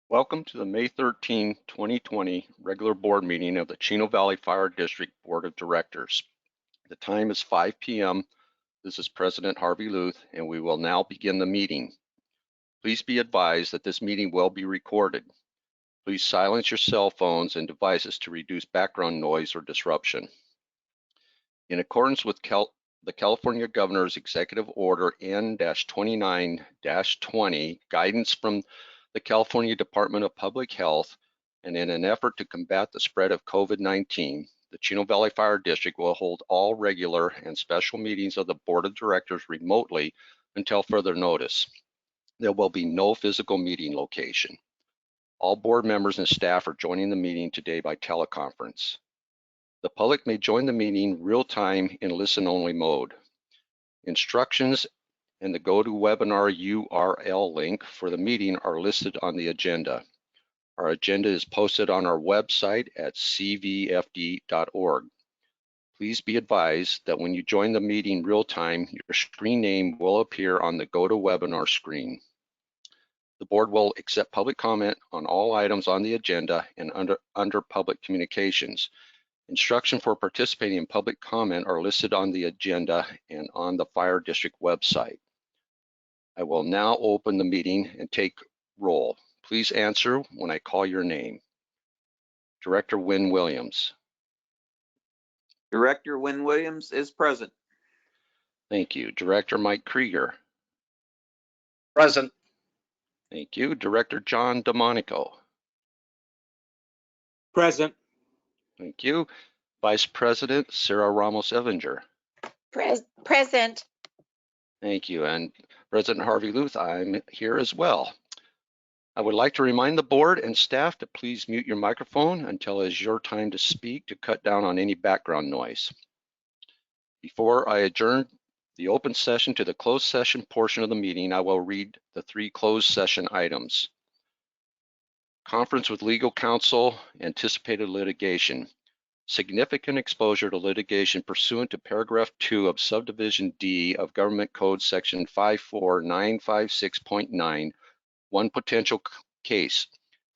Welcome to the May 13, 2020 regular board meeting of the Chino Valley Fire District Board of Directors. The time is 5 p.m. This is President Harvey Luth, and we will now begin the meeting. Please be advised that this meeting will be recorded. Please silence your cell phones and devices to reduce background noise or disruption. In accordance with the California Governor's Executive Order N-29-20, guidance from the California Department of Public Health, and in an effort to combat the spread of COVID-19, the Chino Valley Fire District will hold all regular and special meetings of the Board of Directors remotely until further notice. There will be no physical meeting location. All board members and staff are joining the meeting today by teleconference. The public may join the meeting real-time in listen-only mode. Instructions and the GoToWebinar URL link for the meeting are listed on the agenda. Our agenda is posted on our website at cvfd.org. Please be advised that when you join the meeting real-time, your screen name will appear on the GoToWebinar screen. The board will accept public comment on all items on the agenda and under public communications. Instructions for participating in public comment are listed on the agenda and on the Fire District website. I will now open the meeting and take roll. Please answer when I call your name. Director Wynn Williams. Director Wynn Williams is present. Thank you. Director Mike Krieger. Present. Thank you. Director John DeMonico. Present. Thank you. Vice President Sarah Ramos Evinger. Present. Thank you. And President Harvey Luth, I'm here as well. I would like to remind the board and staff to please mute your microphone until it is your time to speak to cut down on any background noise. Before I adjourn the open session to the closed session portion of the meeting, I will read the 3 closed session items. Conference with legal counsel, anticipated litigation. Significant exposure to litigation pursuant to paragraph 2 of subdivision D of Government Code section 54956.9, one potential case.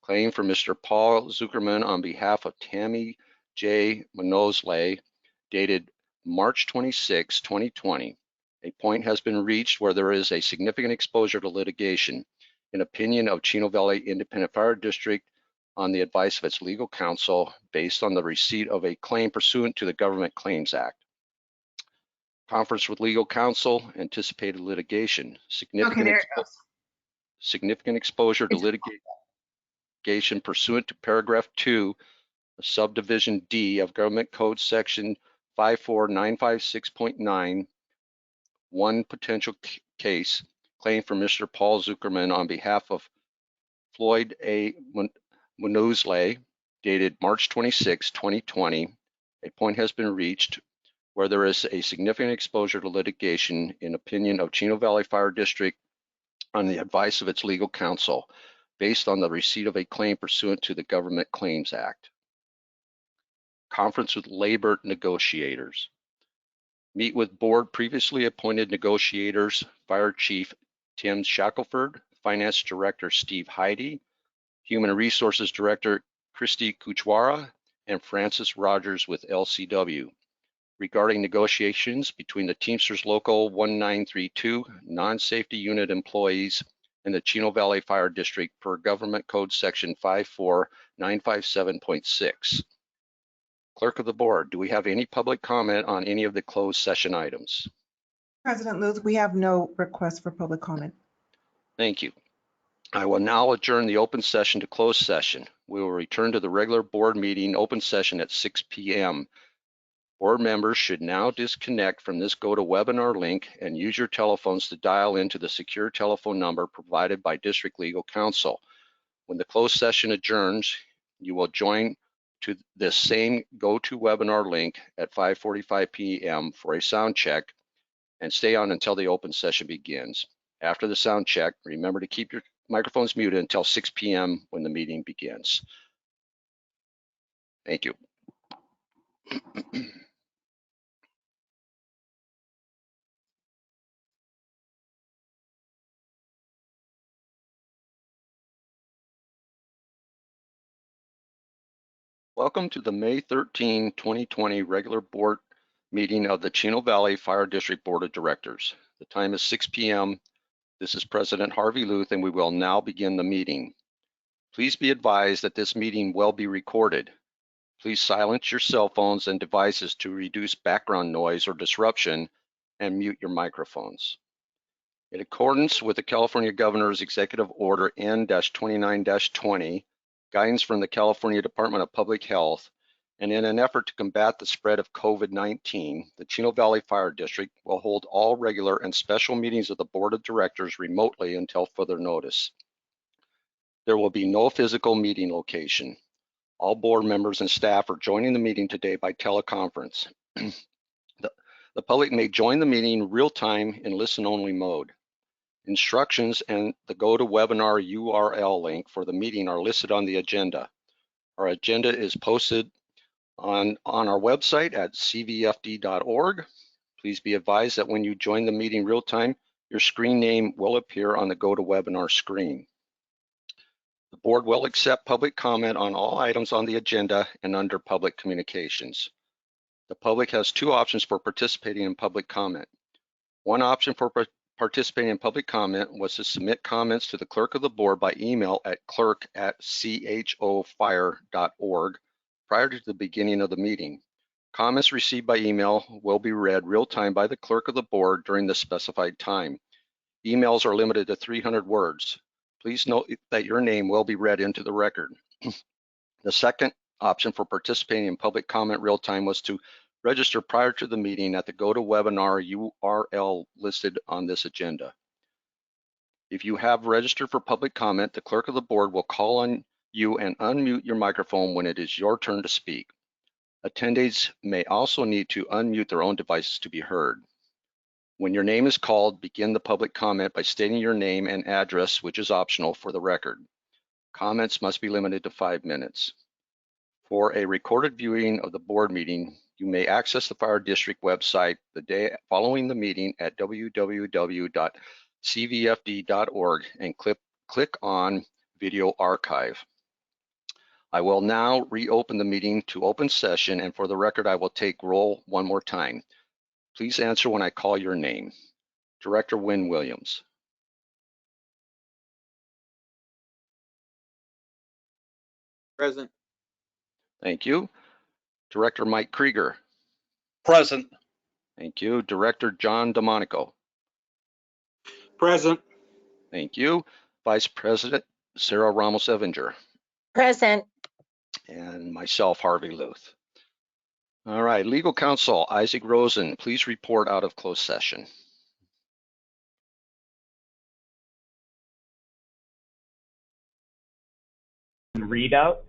Claim for Mr. Paul Zuckerman on behalf of Tammy J. Monosley, dated March 26, 2020. A point has been reached where there is a significant exposure to litigation. In opinion of Chino Valley Independent Fire District, on the advice of its legal counsel, based on the receipt of a claim pursuant to the Government Claims Act. Conference with legal counsel, anticipated litigation. Significant exposure to litigation pursuant to paragraph 2 of subdivision D of Government Code section 54956.9, one potential case. Claim for Mr. Paul Zuckerman on behalf of Floyd A. Monosley, dated March 26, 2020. A point has been reached where there is a significant exposure to litigation in opinion of Chino Valley Fire District on the advice of its legal counsel, based on the receipt of a claim pursuant to the Government Claims Act. Conference with labor negotiators. Meet with board previously appointed negotiators, Fire Chief Tim Shackelford, Finance Director Steve Heide, Human Resources Director Christy Kuchwara, and Francis Rogers with LCW, regarding negotiations between the Teamsters Local 1932 non-safety unit employees and the Chino Valley Fire District per Government Code section 54957.6. Clerk of the board, do we have any public comment on any of the closed session items? President Luth, we have no request for public comment. Thank you. I will now adjourn the open session to closed session. We will return to the regular board meeting open session at 6 p.m. Board members should now disconnect from this GoToWebinar link and use your telephones to dial into the secure telephone number provided by District Legal Counsel. When the closed session adjourns, you will join to this same GoToWebinar link at 5:45 p.m. for a sound check and stay on until the open session begins. After the sound check, remember to keep your microphones muted until 6 p.m. when the meeting begins. Thank you. Welcome to the May 13, 2020 regular board meeting of the Chino Valley Fire District Board of Directors. The time is 6 p.m. This is President Harvey Luth, and we will now begin the meeting. Please be advised that this meeting will be recorded. Please silence your cell phones and devices to reduce background noise or disruption and mute your microphones. In accordance with the California Governor's Executive Order N-29-20, guidance from the California Department of Public Health, and in an effort to combat the spread of COVID-19, the Chino Valley Fire District will hold all regular and special meetings of the Board of Directors remotely until further notice. There will be no physical meeting location. All board members and staff are joining the meeting today by teleconference. The public may join the meeting real-time in listen-only mode. Instructions and the GoToWebinar URL link for the meeting are listed on the agenda. Our agenda is posted on our website at cvfd.org. Please be advised that when you join the meeting real time, your screen name will appear on the GoToWebinar screen. The board will accept public comment on all items on the agenda and under public communications. The public has two options for participating in public comment. One option for participating in public comment was to submit comments to the clerk of the board by email at clerk@chofire.org prior to the beginning of the meeting. Comments received by email will be read real time by the clerk of the board during the specified time. Emails are limited to 300 words. Please note that your name will be read into the record. The second option for participating in public comment real time was to register prior to the meeting at the GoToWebinar URL listed on this agenda. If you have registered for public comment, the clerk of the board will call on you and unmute your microphone when it is your turn to speak. Attendees may also need to unmute their own devices to be heard. When your name is called, begin the public comment by stating your name and address, which is optional for the record. Comments must be limited to 5 minutes. For a recorded viewing of the board meeting, you may access the Fire District website the day following the meeting at www.cvfd.org and click on Video Archive. I will now reopen the meeting to open session, and for the record, I will take roll one more time. Please answer when I call your name. Director Wynn Williams. Present. Thank you. Director Mike Krieger. Present. Thank you. Director John DeMonico. Present. Thank you. Vice President Sarah Ramos-Evinger. Present. And myself, Harvey Luth. All right, Legal Counsel Isaac Rosen, please report out of closed session. Readout.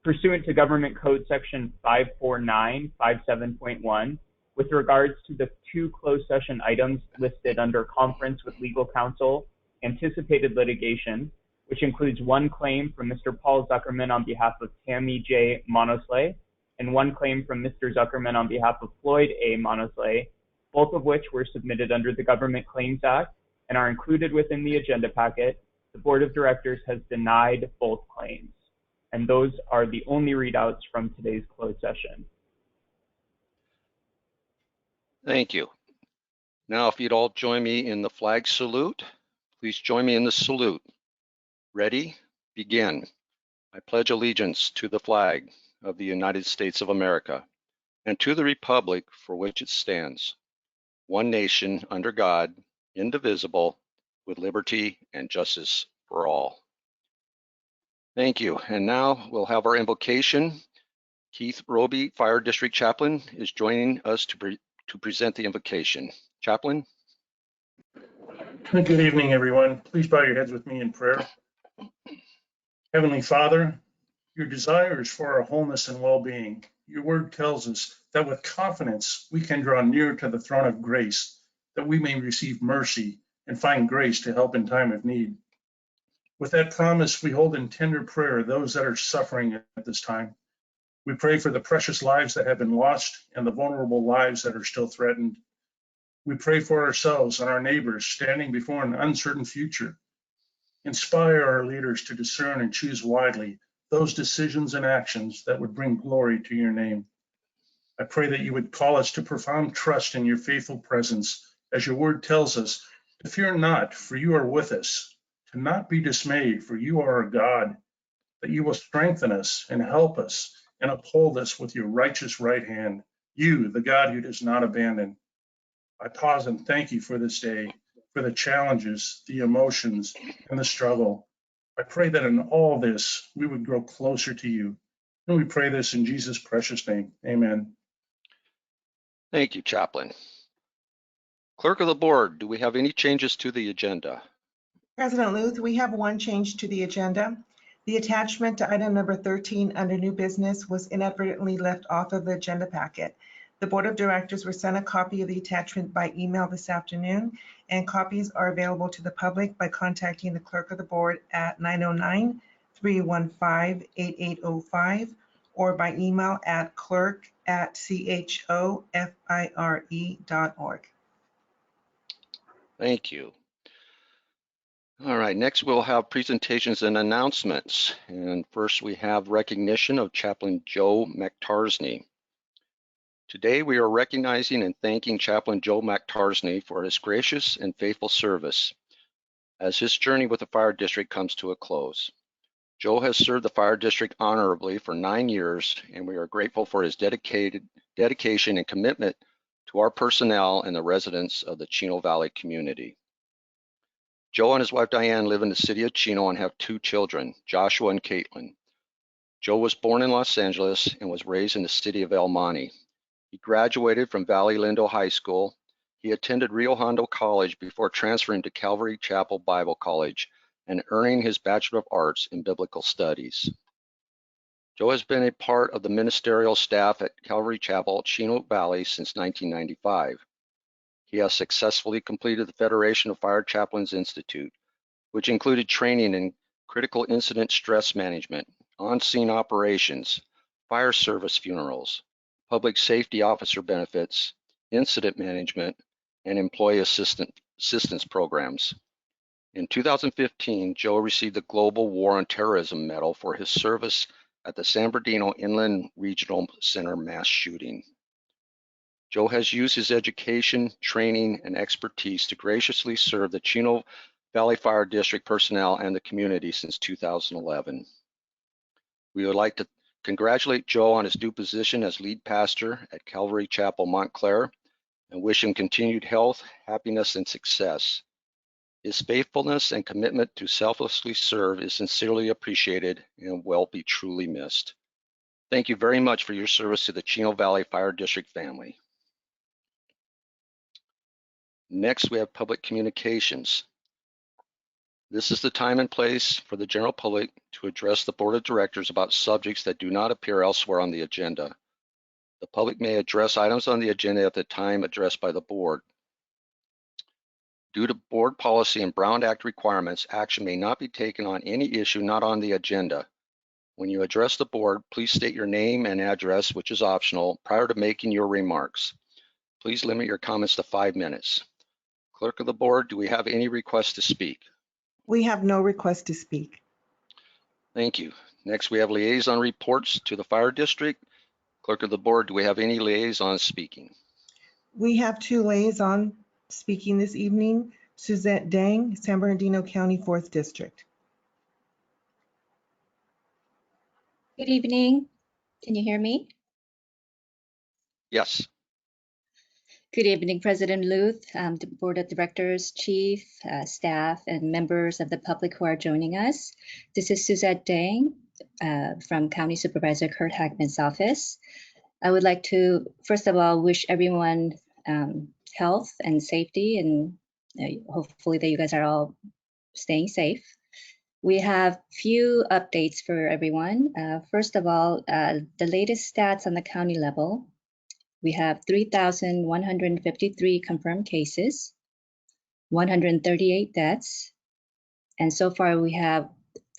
Pursuant to Government Code Section 54957.1, with regards to the two closed session items listed under Conference with Legal Counsel, Anticipated Litigation, which includes one claim from Mr. Paul Zuckerman on behalf of Tammy J. Monosley, and one claim from Mr. Zuckerman on behalf of Floyd A. Monosley, both of which were submitted under the Government Claims Act and are included within the agenda packet, the Board of Directors has denied both claims. And those are the only readouts from today's closed session. Thank you. Now, if you'd all join me in the flag salute, please join me in the salute. Ready? Begin. I pledge allegiance to the flag of the United States of America and to the republic for which it stands, one nation under God, indivisible, with liberty and justice for all. Thank you. And now we'll have our invocation. Keith Roby, Fire District Chaplain, is joining us to present the invocation. Chaplain? Good evening, everyone. Please bow your heads with me in prayer. Heavenly Father, your desire is for our wholeness and well-being. Your word tells us that with confidence, we can draw near to the throne of grace, that we may receive mercy and find grace to help in time of need. With that promise, we hold in tender prayer those that are suffering at this time. We pray for the precious lives that have been lost and the vulnerable lives that are still threatened. We pray for ourselves and our neighbors standing before an uncertain future. Inspire our leaders to discern and choose wisely those decisions and actions that would bring glory to your name. I pray that you would call us to profound trust in your faithful presence, as your word tells us, to fear not, for you are with us, to not be dismayed, for you are our God, that you will strengthen us and help us and uphold us with your righteous right hand, you, the God who does not abandon. I pause and thank you for this day, for the challenges, the emotions, and the struggle. I pray that in all this, we would grow closer to you. And we pray this in Jesus' precious name. Amen. Thank you, Chaplain. Clerk of the Board, do we have any changes to the agenda? President Luth, we have one change to the agenda. The attachment to item number 13 under new business was inadvertently left off of the agenda packet. The Board of Directors were sent a copy of the attachment by email this afternoon, and copies are available to the public by contacting the Clerk of the Board at 909-315-8805 or by email at clerk@chofire.org. Thank you. All right, next we'll have presentations and announcements. And first we have recognition of Chaplain Joe McTarsney. Today we are recognizing and thanking Chaplain Joe McTarsney for his gracious and faithful service as his journey with the fire district comes to a close. Joe has served the fire district honorably for 9 years, and we are grateful for his dedication and commitment to our personnel and the residents of the Chino Valley community. Joe and his wife Diane live in the city of Chino and have 2 children, Joshua and Caitlin. Joe was born in Los Angeles and was raised in the city of El Monte. He graduated from Valley Lindo High School. He attended Rio Hondo College before transferring to Calvary Chapel Bible College and earning his Bachelor of Arts in Biblical Studies. Joe has been a part of the ministerial staff at Calvary Chapel, Chino Valley since 1995. He has successfully completed the Federation of Fire Chaplains Institute, which included training in critical incident stress management, on-scene operations, fire service funerals, public safety officer benefits, incident management, and employee assistance programs. In 2015, Joe received the Global War on Terrorism Medal for his service at the San Bernardino Inland Regional Center mass shooting. Joe has used his education, training, and expertise to graciously serve the Chino Valley Fire District personnel and the community since 2011. We would like to congratulate Joe on his new position as lead pastor at Calvary Chapel, Montclair, and wish him continued health, happiness, and success. His faithfulness and commitment to selflessly serve is sincerely appreciated and will be truly missed. Thank you very much for your service to the Chino Valley Fire District family. Next, we have public communications. This is the time and place for the general public to address the Board of Directors about subjects that do not appear elsewhere on the agenda. The public may address items on the agenda at the time addressed by the board. Due to board policy and Brown Act requirements, action may not be taken on any issue not on the agenda. When you address the board, please state your name and address, which is optional, prior to making your remarks. Please limit your comments to 5 minutes. Clerk of the board, do we have any requests to speak? We have no request to speak. Thank you. Next, we have liaison reports to the fire district. Clerk of the board, do we have any liaisons speaking? We have 2 liaisons speaking this evening. Suzette Dang, San Bernardino County, 4th District. Good evening. Can you hear me? Yes. Good evening, President Luth, the Board of Directors, Chief, staff, and members of the public who are joining us. This is Suzette Dang from County Supervisor Kurt Hagman's office. I would like to, first of all, wish everyone health and safety, and hopefully that you guys are all staying safe. We have few updates for everyone. First of all, the latest stats on the county level. We have 3,153 confirmed cases, 138 deaths, and so far we have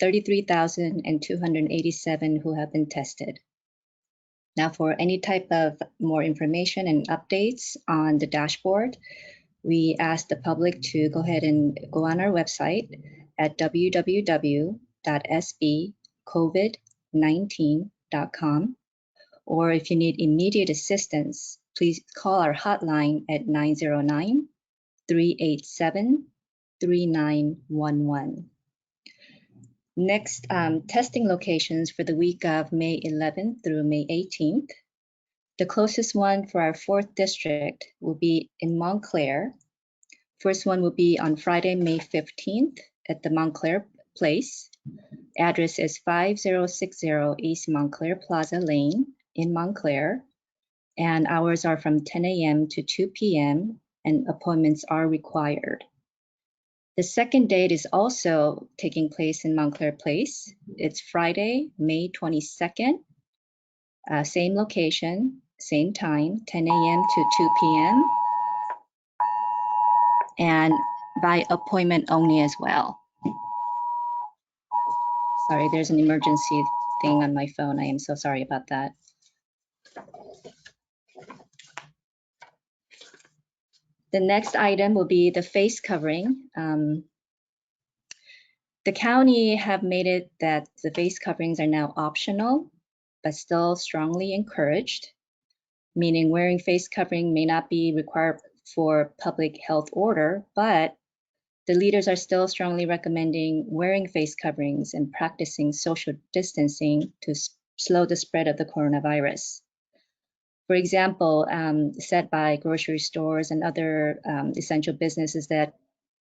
33,287 who have been tested. Now for any type of more information and updates on the dashboard, we ask the public to go ahead and go on our website at www.sbcovid.org. covid19.com. Or if you need immediate assistance, please call our hotline at 909-387-3911. Next, testing locations for the week of May 11th through May 18th. The closest one for our 4th district will be in Montclair. First one will be on Friday, May 15th at the Montclair Place. Address is 5060 East Montclair Plaza Lane in Montclair. And hours are from 10 a.m. to 2 p.m. and appointments are required. The second date is also taking place in Montclair Place. It's Friday, May 22nd, same location, same time, 10 a.m. to 2 p.m. and by appointment only as well. Sorry, there's an emergency thing on my phone. I am so sorry about that. The next item will be the face covering. The county have made it that the face coverings are now optional, but still strongly encouraged, meaning wearing face covering may not be required for public health order, but the leaders are still strongly recommending wearing face coverings and practicing social distancing to slow the spread of the coronavirus. For example, set by grocery stores and other essential businesses that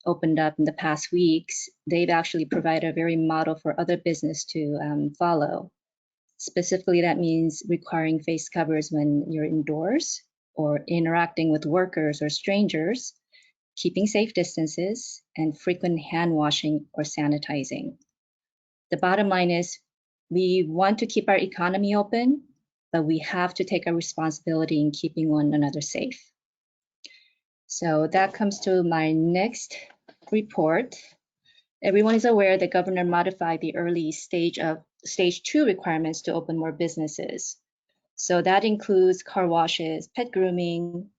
opened up in the past weeks, they've actually provided a very model for other business to follow. Specifically, that means requiring face covers when you're indoors or interacting with workers or strangers, keeping safe distances, and frequent hand washing or sanitizing. The bottom line is we want to keep our economy open, but we have to take our responsibility in keeping one another safe. So that comes to my next report. Everyone is aware that Governor modified the early stage 2 requirements to open more businesses. So that includes car washes, pet grooming,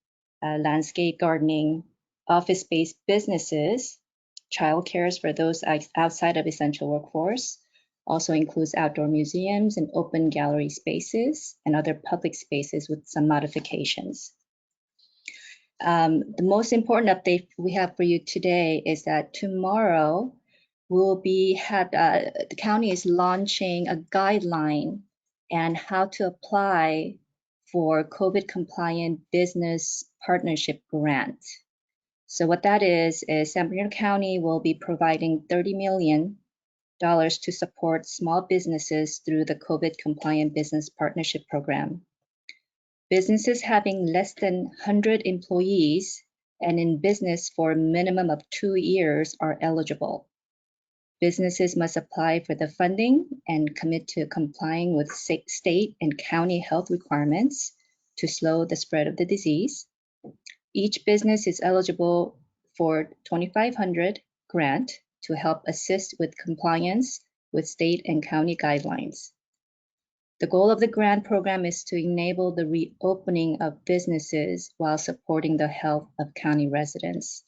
landscape gardening, office-based businesses, childcare for those outside of essential workforce, also includes outdoor museums and open gallery spaces and other public spaces with some modifications. The most important update we have for you today is that tomorrow the county is launching a guideline and how to apply for COVID compliant business partnership grant. So what that is San Bernardino County will be providing $30 million to support small businesses through the COVID compliant business partnership program. Businesses having less than 100 employees and in business for a minimum of 2 years are eligible. Businesses must apply for the funding and commit to complying with state and county health requirements to slow the spread of the disease. Each business is eligible for $2,500 grant to help assist with compliance with state and county guidelines. The goal of the grant program is to enable the reopening of businesses while supporting the health of county residents.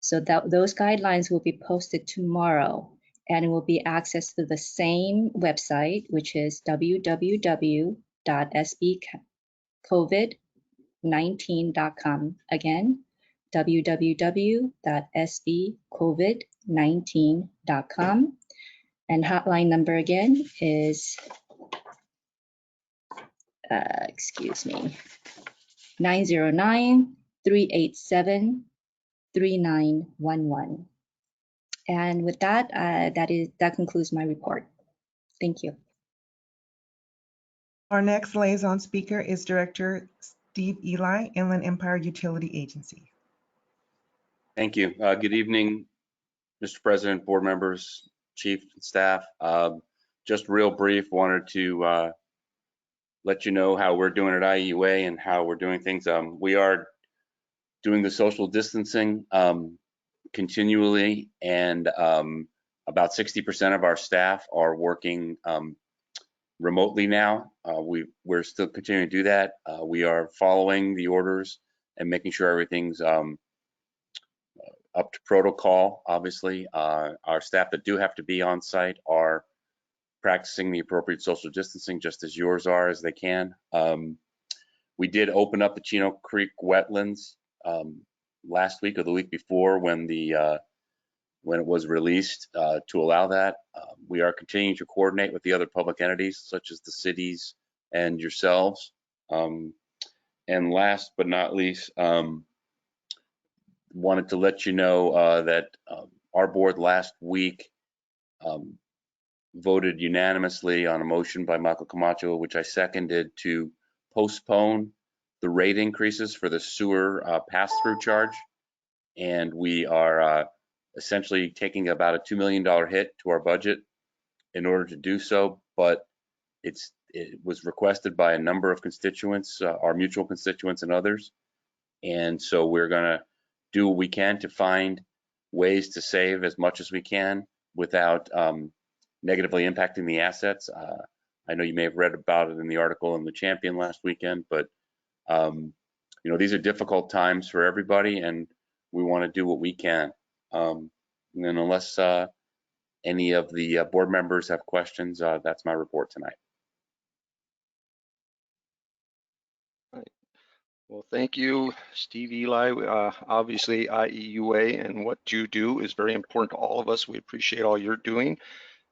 So those guidelines will be posted tomorrow and it will be accessed through the same website, which is www.sbcovid19.com. Again, www.sbcovid19.com. And hotline number again is 909-387-3911. And with that, that concludes my report. Thank you. Our next liaison speaker is Director Steve Eli, Inland Empire Utility Agency. Thank you. Good evening, Mr. President, board members, chief, and staff. Just real brief, wanted to let you know how we're doing at IUA and how we're doing things. We are doing the social distancing continually, and about 60% of our staff are working remotely now. We're still continuing to do that. We are following the orders and making sure everything's up to protocol. Obviously, our staff that do have to be on site are practicing the appropriate social distancing just as yours are as they can. We did open up the Chino Creek wetlands last week or the week before when it was released to allow that. We are continuing to coordinate with the other public entities such as the cities and yourselves. And last but not least, wanted to let you know that our board last week voted unanimously on a motion by Michael Camacho, which I seconded, to postpone the rate increases for the sewer pass-through charge. And we are essentially taking about a $2 million hit to our budget in order to do so, but it was requested by a number of constituents, our mutual constituents and others. And so we're gonna do what we can to find ways to save as much as we can without negatively impacting the assets. I know you may have read about it in the article in the Champion last weekend, but you know, these are difficult times for everybody, and we want to do what we can. And then unless any of the board members have questions, that's my report tonight. Well, thank you, Steve Eli. Obviously, IEUA and what you do is very important to all of us. We appreciate all you're doing.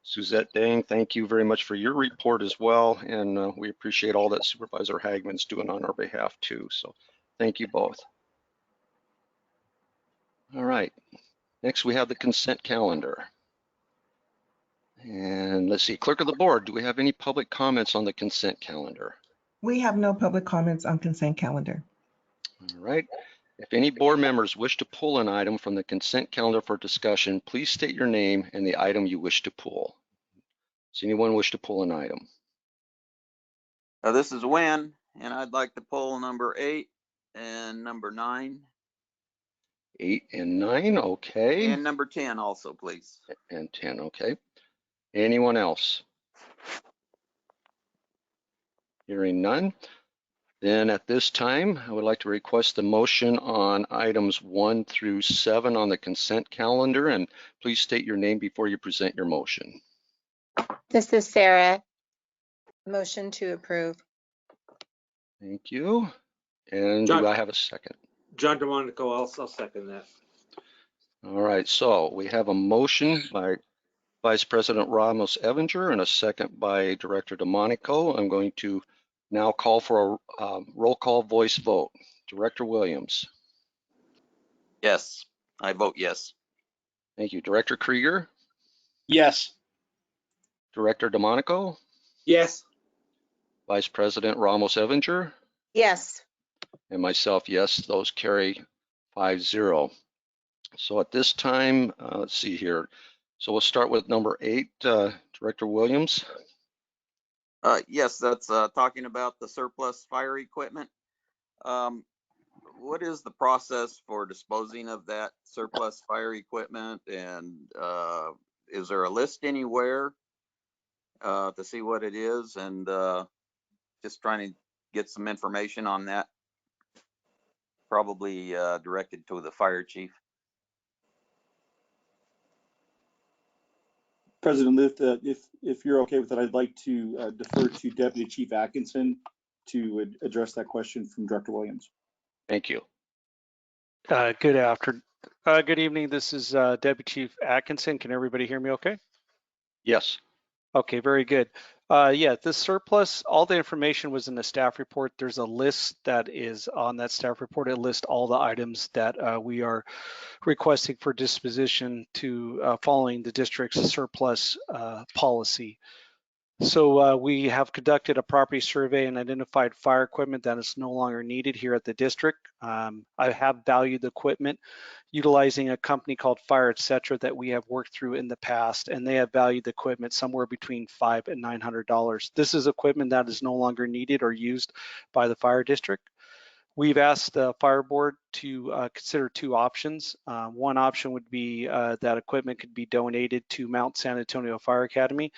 Suzette Dang, thank you very much for your report as well. And we appreciate all that Supervisor Hagman's doing on our behalf too. So thank you both. All right, next we have the consent calendar. And let's see, Clerk of the Board, do we have any public comments on the consent calendar? We have no public comments on consent calendar. All right. If any board members wish to pull an item from the consent calendar for discussion, please state your name and the item you wish to pull. Does anyone wish to pull an item? This is Wynn, and I'd like to pull number 8 and number 9. 8 and 9, okay. And number 10 also, please. And 10, okay. Anyone else? Hearing none. Then at this time, I would like to request the motion on items 1 through 7 on the consent calendar, and please state your name before you present your motion. This is Sarah. Motion to approve. Thank you. And John. do I have a second? John DeMonico, I'll second that. All right, so we have a motion by Vice President Ramos Evinger and a second by Director DeMonico. I'm going to now call for a roll call voice vote. Director Williams. Yes, I vote yes. Thank you. Director Krieger. Yes. Director DeMonico. Yes. Vice President Ramos Evinger. Yes. And myself, yes, those carry 5-0. So at this time, let's see here. So we'll start with number 8, Director Williams. Yes, that's talking about the surplus fire equipment. What is the process for disposing of that surplus fire equipment? And is there a list anywhere to see what it is? And just trying to get some information on that. Probably directed to the fire chief. President Luth, if you're okay with it, I'd like to defer to Deputy Chief Atkinson to address that question from Director Williams. Thank you. Good evening. This is Deputy Chief Atkinson. Can everybody hear me okay? Yes. Okay, very good. Yeah, this surplus, all the information was in the staff report. There's a list that is on that staff report. It lists all the items that we are requesting for disposition to following the district's surplus policy. So we have conducted a property survey and identified fire equipment that is no longer needed here at the district. I have valued the equipment utilizing a company called Fire Etc. that we have worked through in the past, and they have valued the equipment somewhere between $500 and $900. This is equipment that is no longer needed or used by the fire district. We've asked the fire board to consider 2 options. One option would be that equipment could be donated to Mount San Antonio Fire Academy.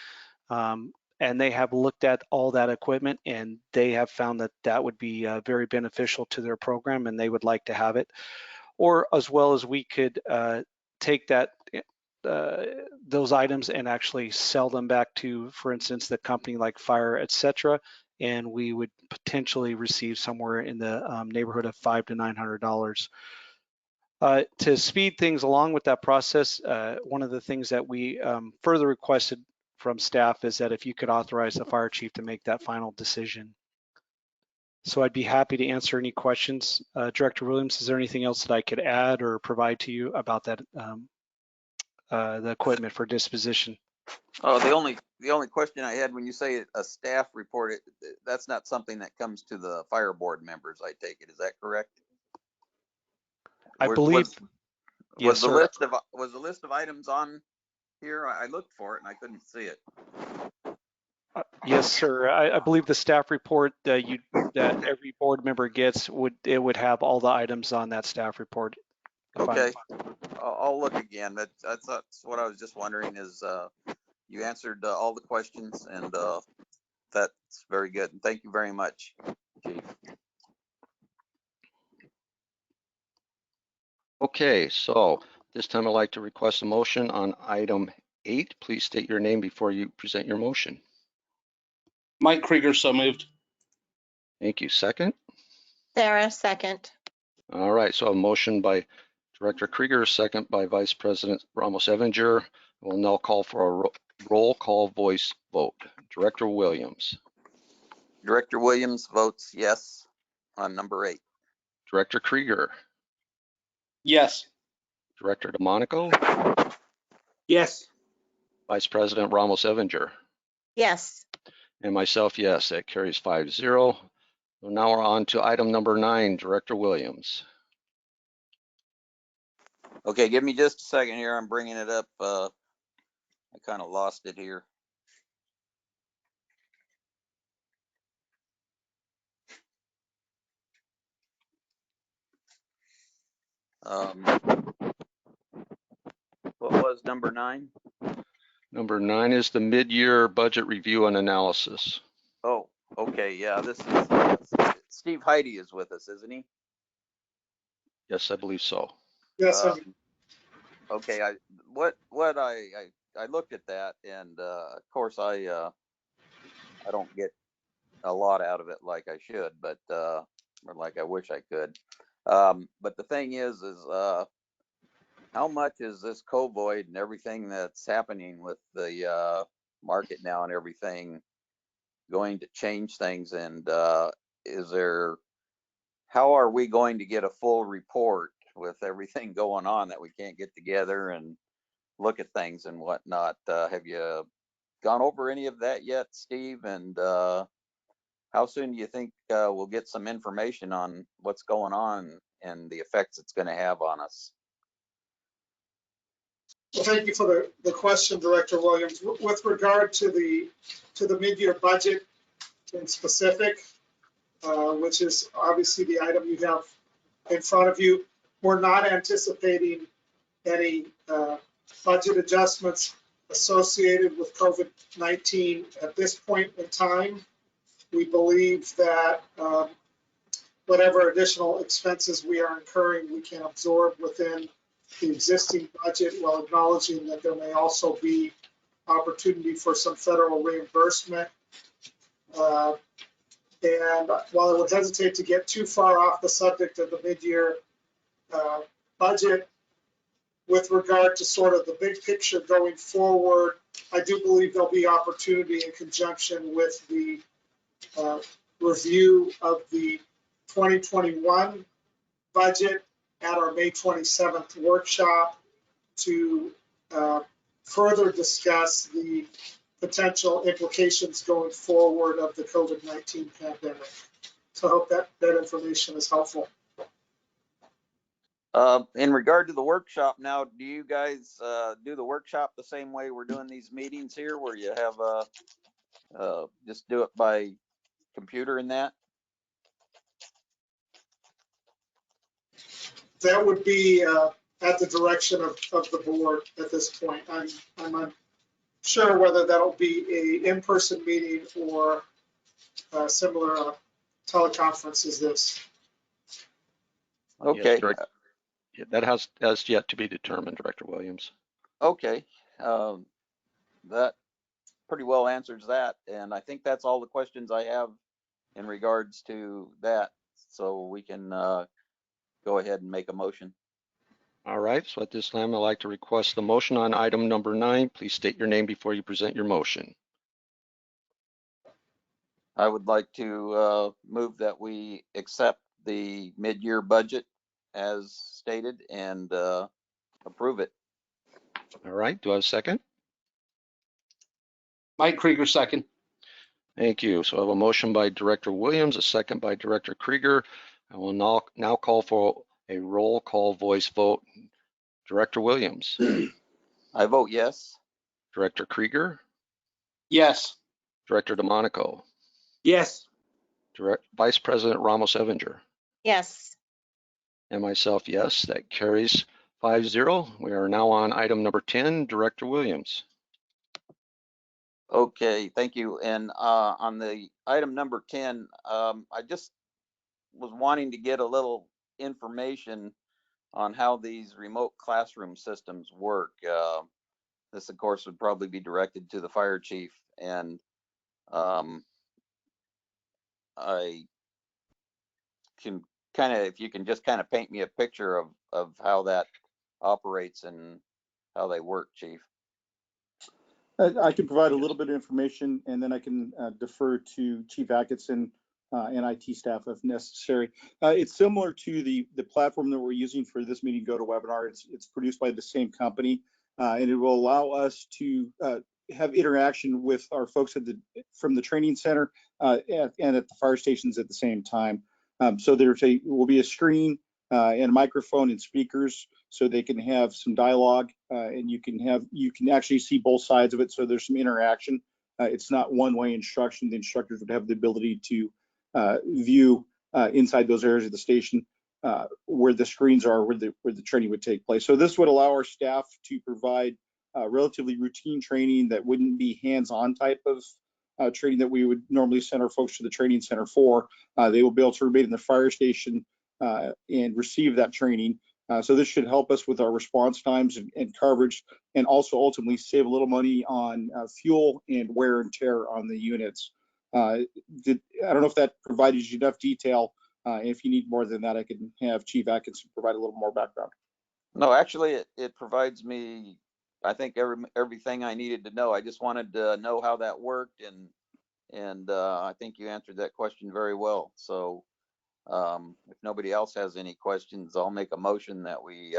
And they have looked at all that equipment and they have found that that would be very beneficial to their program and they would like to have it. Or as well as we could take that those items and actually sell them back to, for instance, the company like fire, etc. And we would potentially receive somewhere in the neighborhood of $500 to $900. To speed things along with that process, one of the things that we further requested from staff is that if you could authorize the fire chief to make that final decision. So I'd be happy to answer any questions. Director Williams, is there anything else that I could add or provide to you about that, the equipment for disposition? Oh, the only question I had, when you say a staff report, that's not something that comes to the fire board members, I take it. Is that correct? I believe, yes, sir. Was the list of items on here? I looked for it and I couldn't see it. Yes, sir. I believe the staff report that every board member gets would have all the items on that staff report. Okay, I'll look again. That's what I was just wondering. Is you answered all the questions, and that's very good. And thank you very much, Chief. Okay, so this time I'd like to request a motion on item 8. Please state your name before you present your motion. Mike Krieger, so moved. Thank you. Second? Sarah, second. All right, so a motion by Director Krieger, second by Vice President Ramos-Evinger. We'll now call for a roll call voice vote. Director Williams. Director Williams votes yes on number 8. Director Krieger. Yes. Director DeMonico. Yes. Vice President Ramos-Evinger. Yes. And myself, yes, that carries 5-0. So now we're on to item number 9, Director Williams. Okay, give me just a second here. I'm bringing it up. I kind of lost it here. What was number 9? Number 9 is the mid-year budget review and analysis. Oh, okay, yeah, this is Steve Heidi is with us, isn't he? Yes, I believe so. Yes. Okay, I looked at that, and of course I don't get a lot out of it like I should, but or like I wish I could. But the thing is how much is this COVID and everything that's happening with the market now and everything going to change things? And how are we going to get a full report with everything going on that we can't get together and look at things and whatnot? Have you gone over any of that yet, Steve? And how soon do you think we'll get some information on what's going on and the effects it's going to have on us? Well, thank you for the question, Director Williams. With regard to the mid-year budget in specific, which is obviously the item you have in front of you, we're not anticipating any budget adjustments associated with COVID-19 at this point in time. We believe that whatever additional expenses we are incurring, we can absorb within the existing budget, while acknowledging that there may also be opportunity for some federal reimbursement. And while I would hesitate to get too far off the subject of the mid-year budget, with regard to sort of the big picture going forward, I do believe there'll be opportunity in conjunction with the review of the 2021 budget at our May 27th workshop to further discuss the potential implications going forward of the COVID-19 pandemic. So I hope that information is helpful. In regard to the workshop now, do you guys do the workshop the same way we're doing these meetings here, where you have just do it by computer and that? That would be at the direction of the board at this point. I'm unsure whether that'll be a in-person meeting or a similar teleconference as this. Okay. Yes, that has yet to be determined, Director Williams. Okay, that pretty well answers that, and I think that's all the questions I have in regards to that. So we can go ahead and make a motion. All right, so at this time, I'd like to request the motion on item number 9. Please state your name before you present your motion. I would like to move that we accept the mid-year budget as stated and approve it. All right, do I have a second? Mike Krieger, second. Thank you. So I have a motion by Director Williams, a second by Director Krieger. I will now call for a roll call voice vote. Director Williams, I vote yes. Director Krieger, Yes. Director DeMonico, Yes. Vice President Ramos Evinger, Yes. and myself, yes, that carries 5-0. We are now on item number 10, Director Williams. Okay, thank you. And on the item number 10, I just was wanting to get a little information on how these remote classroom systems work. This, of course, would probably be directed to the fire chief, and I can if you can just kind of paint me a picture of how that operates and how they work, Chief. I can provide a little bit of information, and then I can defer to Chief Atkinson and IT staff if necessary. It's similar to the platform that we're using for this meeting, GoToWebinar. It's produced by the same company, and it will allow us to have interaction with our folks from the training center and at the fire stations at the same time. So will be a screen and a microphone and speakers, so they can have some dialogue, and you can actually see both sides of it. So there's some interaction. It's not one-way instruction. The instructors would have the ability to view inside those areas of the station where the screens are, where the training would take place. So this would allow our staff to provide relatively routine training that wouldn't be hands-on type of training that we would normally send our folks to the training center for. They will be able to remain in the fire station and receive that training. So this should help us with our response times and coverage, and also ultimately save a little money on fuel and wear and tear on the units. I don't know if that provided you enough detail. If you need more than that, I can have Chief Atkinson provide a little more background. No, actually, it provides me, I think, everything I needed to know. I just wanted to know how that worked, and I think you answered that question very well. So if nobody else has any questions, I'll make a motion that we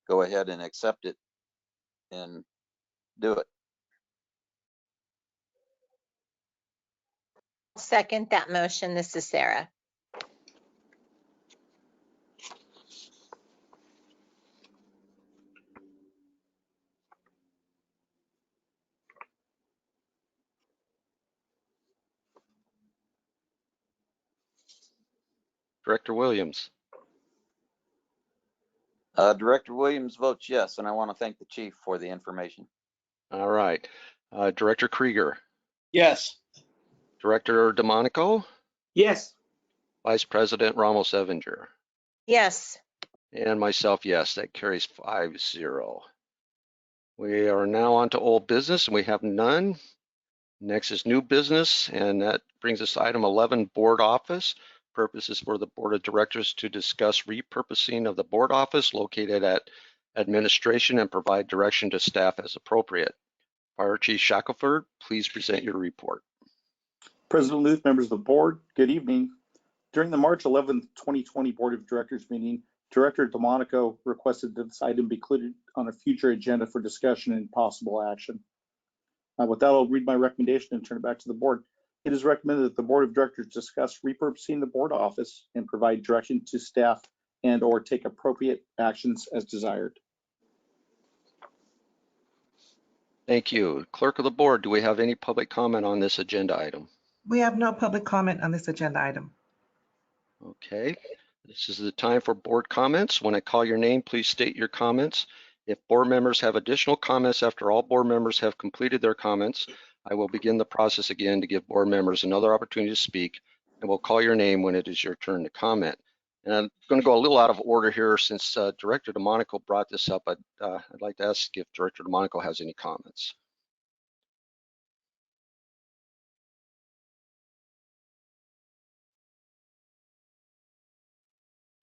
go ahead and accept it and do it. Second that motion. This is Sarah. Director Williams. Director Williams votes yes, and I want to thank the chief for the information. All right. Director Krieger. Yes. Director DeMonico. Yes. Vice President Ramos Evinger. Yes. And myself, yes, that carries 5-0. We are now on to old business, and we have none. Next is new business, and that brings us to item 11, board office. Purpose is for the board of directors to discuss repurposing of the board office located at administration and provide direction to staff as appropriate. Fire Chief Shackelford, please present your report. President Luth, members of the board, good evening. During the March 11th, 2020 Board of Directors meeting, Director DeMonico requested that this item be included on a future agenda for discussion and possible action. With that, I'll read my recommendation and turn it back to the board. It is recommended that the Board of Directors discuss repurposing the board office and provide direction to staff and/or take appropriate actions as desired. Thank you. Clerk of the board, do we have any public comment on this agenda item? We have no public comment on this agenda item. Okay, this is the time for board comments. When I call your name, please state your comments. If board members have additional comments after all board members have completed their comments, I will begin the process again to give board members another opportunity to speak, and will call your name when it is your turn to comment. And I'm going to go a little out of order here since Director DeMonico brought this up. I'd like to ask if Director DeMonico has any comments.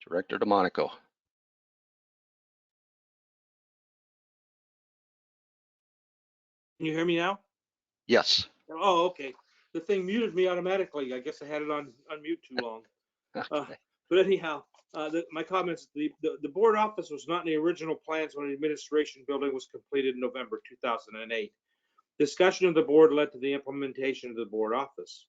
Director DeMonico. Can you hear me now? Yes. Oh, okay. The thing muted me automatically. I guess I had it on mute too long. Okay. But anyhow, my comments, the board office was not in the original plans when the administration building was completed in November 2008. Discussion of the board led to the implementation of the board office.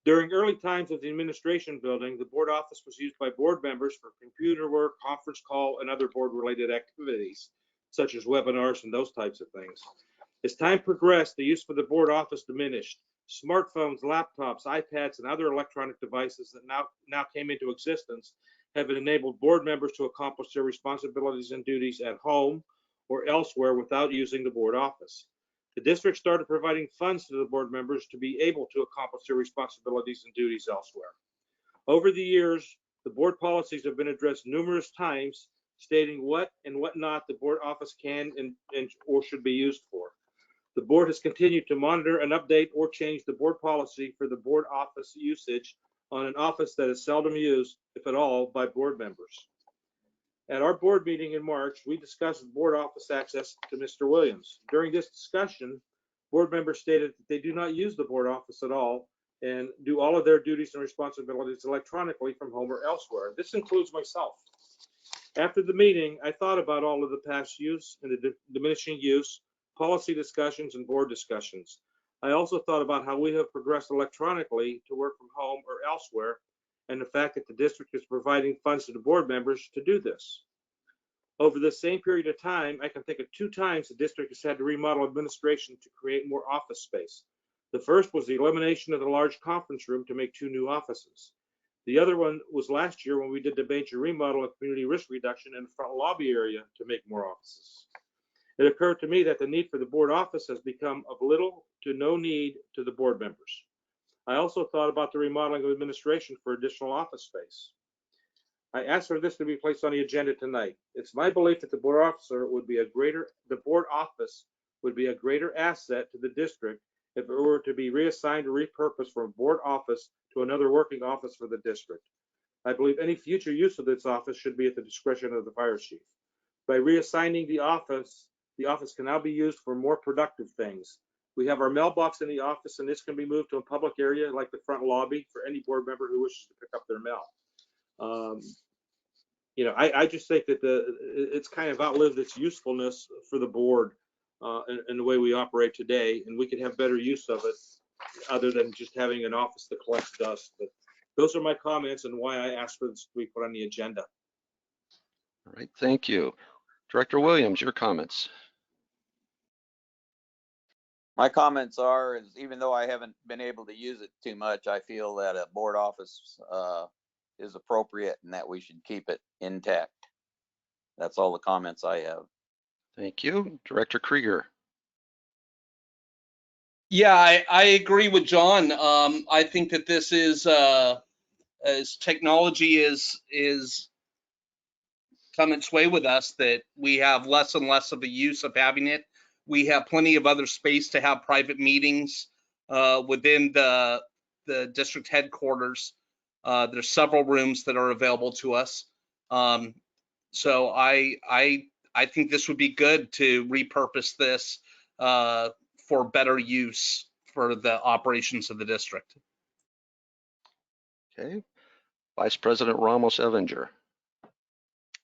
During early times of the administration building, the board office was used by board members for computer work, conference call, and other board-related activities, such as webinars and those types of things. As time progressed, the use for the board office diminished. Smartphones, laptops, iPads, and other electronic devices that now came into existence have enabled board members to accomplish their responsibilities and duties at home or elsewhere without using the board office. The district started providing funds to the board members to be able to accomplish their responsibilities and duties elsewhere. Over the years, the board policies have been addressed numerous times, stating what and what not the board office can and or should be used for. The board has continued to monitor and update or change the board policy for the board office usage on an office that is seldom used, if at all, by board members. At our board meeting in March, we discussed board office access to Mr. Williams. During this discussion, board members stated that they do not use the board office at all and do all of their duties and responsibilities electronically from home or elsewhere. This includes myself. After the meeting, I thought about all of the past use and the diminishing use, policy discussions, and board discussions. I also thought about how we have progressed electronically to work from home or elsewhere, and the fact that the district is providing funds to the board members to do this. Over the same period of time, I can think of 2 times the district has had to remodel administration to create more office space. The first was the elimination of the large conference room to make 2 new offices. The other one was last year when we did the major remodel of community risk reduction in the front lobby area to make more offices. It occurred to me that the need for the board office has become of little to no need to the board members. I also thought about the remodeling of administration for additional office space. I asked for this to be placed on the agenda tonight. It's my belief that the board office would be a greater asset to the district if it were to be reassigned or repurposed from a board office to another working office for the district. I believe any future use of this office should be at the discretion of the fire chief. By reassigning the office can now be used for more productive things. We have our mailbox in the office, and this can be moved to a public area like the front lobby for any board member who wishes to pick up their mail. I just think that it's kind of outlived its usefulness for the board and the way we operate today, and we could have better use of it other than just having an office that collects dust. But those are my comments and why I asked for this to be put on the agenda. All right, thank you. Director Williams, your comments. My comments are, even though I haven't been able to use it too much, I feel that a board office is appropriate and that we should keep it intact. That's all the comments I have. Thank you. Director Krieger. Yeah, I agree with John. I think that this is, as technology is come its way with us, that we have less and less of a use of having it. We have plenty of other space to have private meetings within the district headquarters. There's several rooms that are available to us. So I think this would be good to repurpose this for better use for the operations of the district. Okay. Vice President Ramos Evinger.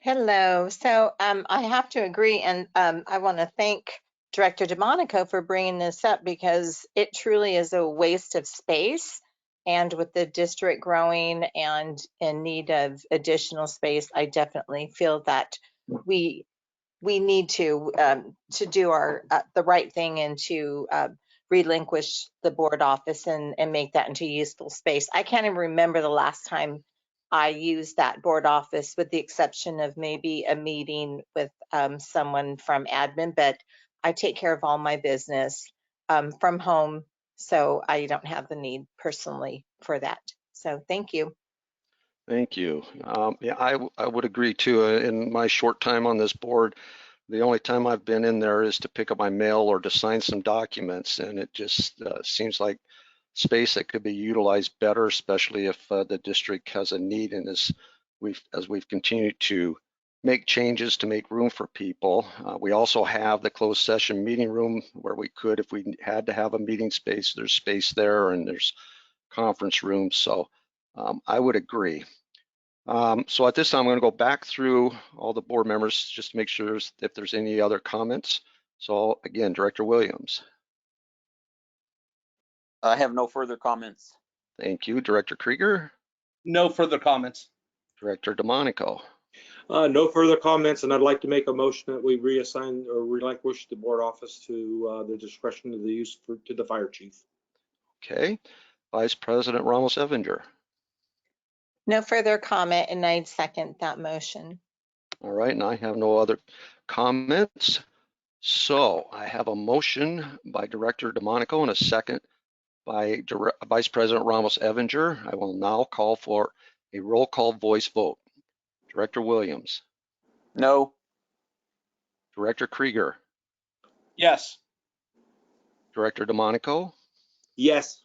Hello. So I have to agree, and I want to thank Director DeMonico for bringing this up because it truly is a waste of space. And with the district growing and in need of additional space, I definitely feel that we need to do our the right thing and to relinquish the board office and make that into useful space. I can't even remember the last time I used that board office, with the exception of maybe a meeting with someone from admin, but I take care of all my business from home, so I don't have the need personally for that. So thank you. Thank you. Yeah, I would agree too. In my short time on this board, the only time I've been in there is to pick up my mail or to sign some documents, and it just seems like space that could be utilized better, especially if the district has a need. And as we've continued to make changes to make room for people, we also have the closed session meeting room where we could, if we had to have a meeting space, there's space there, and there's conference rooms. So I would agree. So at this time, I'm going to go back through all the board members just to make sure if there's any other comments. So again, Director Williams. I have no further comments. Thank you. Director Krieger. No further comments. Director DeMonico. No further comments, and I'd like to make a motion that we reassign or relinquish the board office to the discretion of the use to the fire chief. Okay. Vice President Ramos Evinger. No further comment, and I'd second that motion. All right, and I have no other comments. So I have a motion by Director DeMonico and a second by Vice President Ramos Evinger. I will now call for a roll call voice vote. Director Williams. No. Director Krieger. Yes. Director DeMonico. Yes.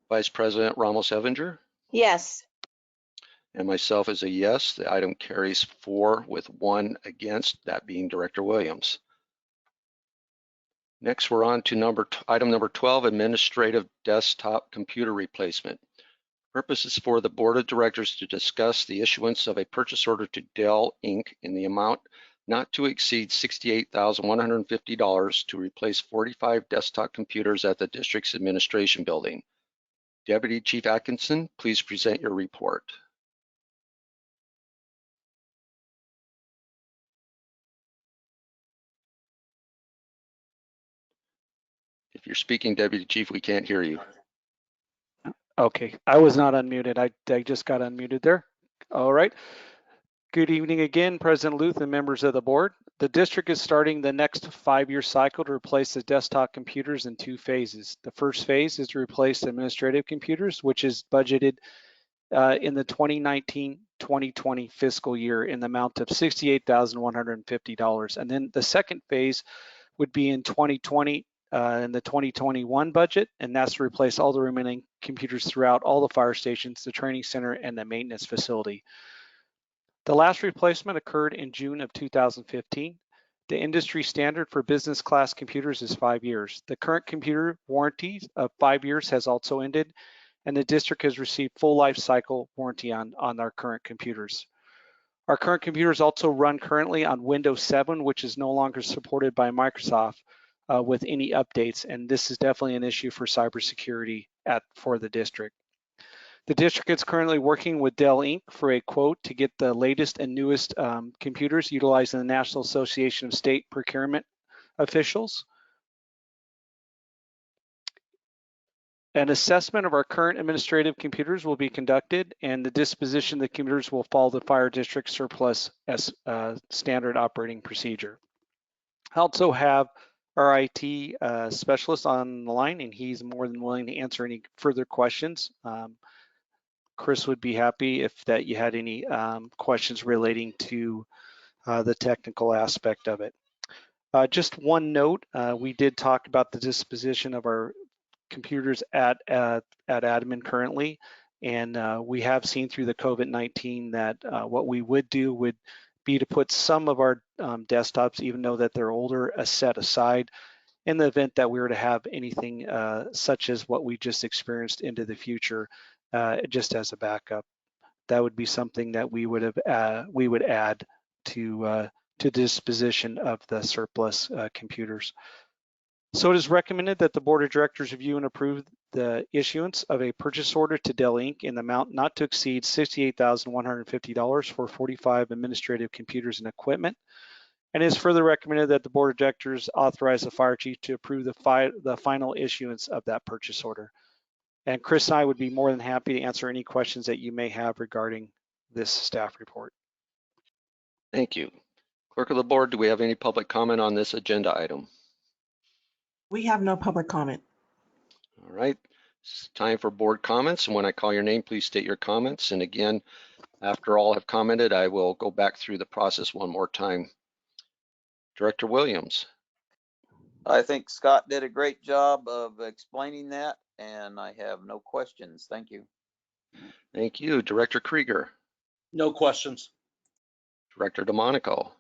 Vice President Ramos Evinger. Yes. And myself is a yes. The item carries 4 with 1 against, that being Director Williams. Next, we're on to item number 12, administrative desktop computer replacement. Purpose is for the Board of Directors to discuss the issuance of a purchase order to Dell Inc. in the amount not to exceed $68,150 to replace 45 desktop computers at the district's administration building. Deputy Chief Atkinson, please present your report. If you're speaking, Deputy Chief, we can't hear you. Okay, I was not unmuted. I just got unmuted there. All right. Good evening again, President Luth and members of the board. The district is starting the next 5-year cycle to replace the desktop computers in 2 phases. The first phase is to replace administrative computers, which is budgeted in the 2019-2020 fiscal year in the amount of $68,150. And then the second phase would be in 2020 in the 2021 budget, and that's to replace all the remaining computers throughout all the fire stations, the training center, and the maintenance facility. The last replacement occurred in June of 2015. The industry standard for business class computers is 5 years. The current computer warranty of 5 years has also ended, and the district has received full life cycle warranty on our current computers. Our current computers also run currently on Windows 7, which is no longer supported by Microsoft with any updates, and this is definitely an issue for cybersecurity for the district. The district is currently working with Dell Inc. for a quote to get the latest and newest computers utilizing the National Association of State Procurement Officials. An assessment of our current administrative computers will be conducted, and the disposition of the computers will follow the fire district surplus as standard operating procedure. I also have our IT specialist on the line, and he's more than willing to answer any further questions. Chris would be happy if that you had any questions relating to the technical aspect of it. Just one note, we did talk about the disposition of our computers at admin currently, and we have seen through the COVID-19 that what we would do would be to put some of our desktops, even though that they're older, set aside in the event that we were to have anything such as what we just experienced into the future, just as a backup. That would be something that we would add to disposition of the surplus computers. So it is recommended that the Board of Directors review and approve the issuance of a purchase order to Dell Inc. in the amount not to exceed $68,150 for 45 administrative computers and equipment. And it is further recommended that the Board of Directors authorize the fire chief to approve the final issuance of that purchase order. And Chris and I would be more than happy to answer any questions that you may have regarding this staff report. Thank you. Clerk of the board, do we have any public comment on this agenda item? We have no public comment. All right. It's time for board comments, and when I call your name, please state your comments. And again, after all have commented, I will go back through the process one more time. Director Williams. I think Scott did a great job of explaining that, and I have no questions. Thank you. Thank you. Director Krieger. No questions. Director DeMonico.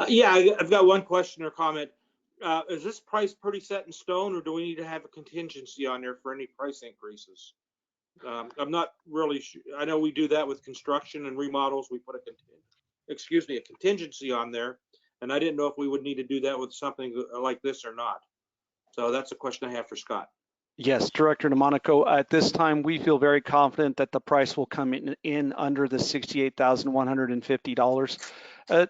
Yeah, I've got one question or comment. Is this price pretty set in stone, or do we need to have a contingency on there for any price increases? I'm not really sure. I know we do that with construction and remodels. We put a contingency on there, and I didn't know if we would need to do that with something like this or not. So that's a question I have for Scott. Yes, Director DeMonico, at this time, we feel very confident that the price will come in under the $68,150.